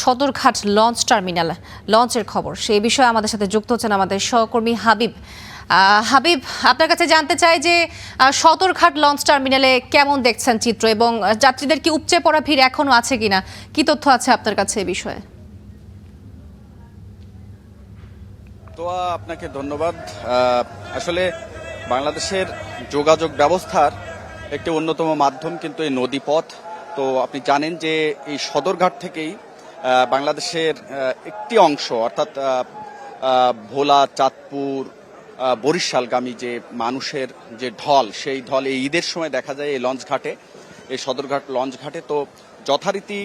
Sadarghat launch terminal লঞ্চের খবর সেই বিষয়ে আমাদের সাথে যুক্ত হচ্ছেন আমাদের সহকর্মী হাবিব। হাবিব, আপনার কাছে জানতে চাই যে সদরঘাট লঞ্চ টার্মিনালে কেমন দেখছেন চিত্র এবং যাত্রীদের কি উপচে পড়া ভিড় এখনো আছে কিনা, কি তথ্য আছে আপনার কাছে এই বিষয়ে? তো আপনাকে ধন্যবাদ। আসলে বাংলাদেশের যোগাযোগ ব্যবস্থার একটি অন্যতম মাধ্যম কিন্তু এই নদীপথ। তো আপনি জানেন যে এই সদরঘাট থেকেই বাংলাদেশের একটি অংশ অর্থাৎ ভোলা, চাঁদপুর, বরিশালগামী যে মানুষের যে ঢল, সেই ঢল এই ঈদের সময় দেখা যায় এই লঞ্চ ঘাটে, এই সদরঘাট লঞ্চ ঘাটে। তো যথারীতি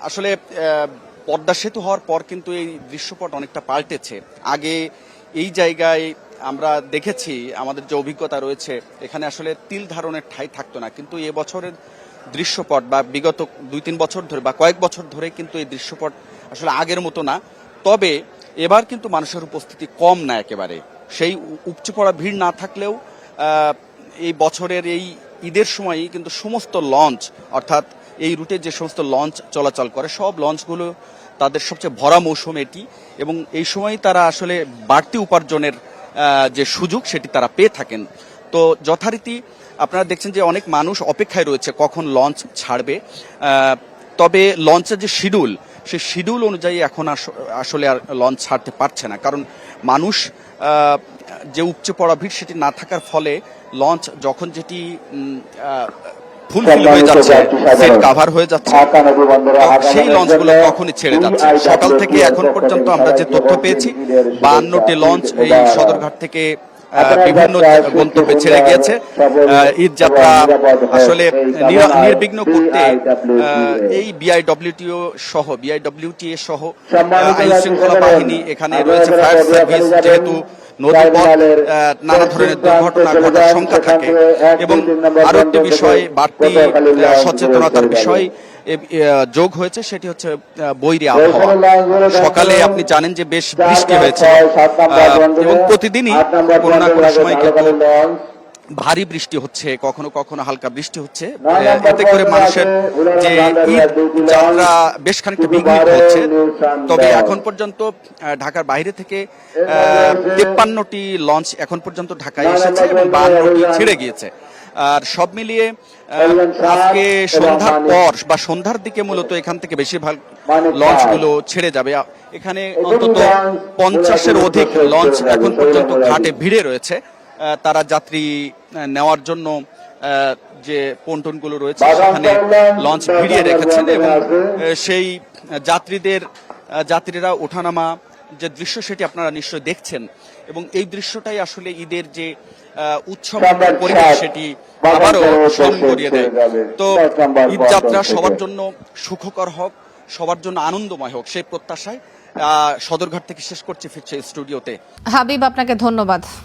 আসলে পদ্মা সেতু হওয়ার পর কিন্তু এই দৃশ্যপট অনেকটা পাল্টেছে। আগে এই জায়গায় আমরা দেখেছি, আমাদের যে অভিজ্ঞতা রয়েছে, এখানে আসলে তিল ধারণের ঠাঁই থাকতো না, কিন্তু এবছরের দৃশ্যপট বা বিগত 2-3 বছর ধরে বা কয়েক বছর ধরে কিন্তু এই দৃশ্যপট আসলে আগের মতো না। তবে এবার কিন্তু মানুষের উপস্থিতি কম না একেবারে। সেই উপচে পড়া ভিড় না থাকলেও এই বছরের এই ঈদের সময়ই কিন্তু সমস্ত লঞ্চ, অর্থাৎ এই রুটে যে সমস্ত লঞ্চ চলাচল করে সব লঞ্চগুলো তাদের সবচেয়ে ভরা মৌসুম এটি, এবং এই সময় তারা আসলে বাড়তি উপার্জনের যে সুযোগ সেটি তারা পেয়ে থাকেন। তো যথারীতি আপনারা দেখছেন যে অনেক মানুষ অপেক্ষায় রয়েছে কখন লঞ্চ ছাড়বে। তবে লঞ্চের যে শিডিউল, সেই শিডিউল অনুযায়ী এখন আসলে আর লঞ্চ ছাড়তে পারছে না, কারণ মানুষ যে উপচে পড়া ভিড় সেটি না থাকার ফলে লঞ্চ যখন যেটি ফুলফিল হয়ে যাচ্ছে, সেট কাভার হয়ে যাচ্ছে, সেই লঞ্চগুলো তখনই ছেড়ে যাচ্ছে। সকাল থেকে এখন পর্যন্ত আমরা যে তথ্য পেয়েছি, 52টি লঞ্চ এই সদরঘাট থেকে বিভিন্ন গন্তব্যে ছেড়ে গিয়েছে। ঈদ যাত্রা আসলে নির্বিঘ্ন করতে এই বিআইডব্লিউটিএ সহ আইন শৃঙ্খলা বাহিনী এখানে রয়েছে, ফায়ার সার্ভিস, যেহেতু নদীপথ নানা ধরনের দুর্ঘটনা ঘটার সংখ্যা থাকে। এবং আরো একটি বিষয়, বাড়তি সচেতনতার বিষয় যোগ হয়েছে, সেটি হচ্ছে বৈরী আবহাওয়া। সকালে আপনি জানেন যে বেশ বৃষ্টি হয়েছে, এবং প্রতিদিনই কোনো না কোনো সময় কিন্তু ভারী বৃষ্টি হচ্ছে, কখনো কখনো হালকা বৃষ্টি হচ্ছে। এতে করে মানুষের যে ঈদ যাত্রা বেশ খানিকটা বিঘ্নিত হচ্ছে। তবে এখন পর্যন্ত ঢাকার বাইরে থেকে 53টি লঞ্চ এখন পর্যন্ত ঢাকায় এসেছে এবং 52টি ছেড়ে গিয়েছে। আর সব মিলিয়ে আজকে সন্ধ্যার পর বা সন্ধ্যার দিকে মূলত এখান থেকে বেশিরভাগ লঞ্চগুলো ছেড়ে যাবে। এখানে অন্তত 50-এর অধিক লঞ্চ এখন পর্যন্ত ঘাটে ভিড়ে রয়েছে। তারা যাত্রী নেওয়ার জন্য যে পন্টনগুলো রয়েছে সেখানে লঞ্চ ভিড়িয়ে রেখেছেন, এবং সেই যাত্রীরা ওঠানামা যে দৃশ্য সেটি আপনারা নিশ্চয়ই দেখছেন। এবং এই দৃশ্যটাই আসলে ঈদের যে উৎসব পরিবেশ সেটি আবারও স্মরণ করিয়ে দেয়। তো ঈদ যাত্রা সবার জন্য সুখকর হোক, সবার জন্য আনন্দময় হোক, সেই প্রত্যাশায় সদরঘাট থেকে শেষ করছি, ফিরছে স্টুডিওতে। হাবিব, আপনাকে ধন্যবাদ।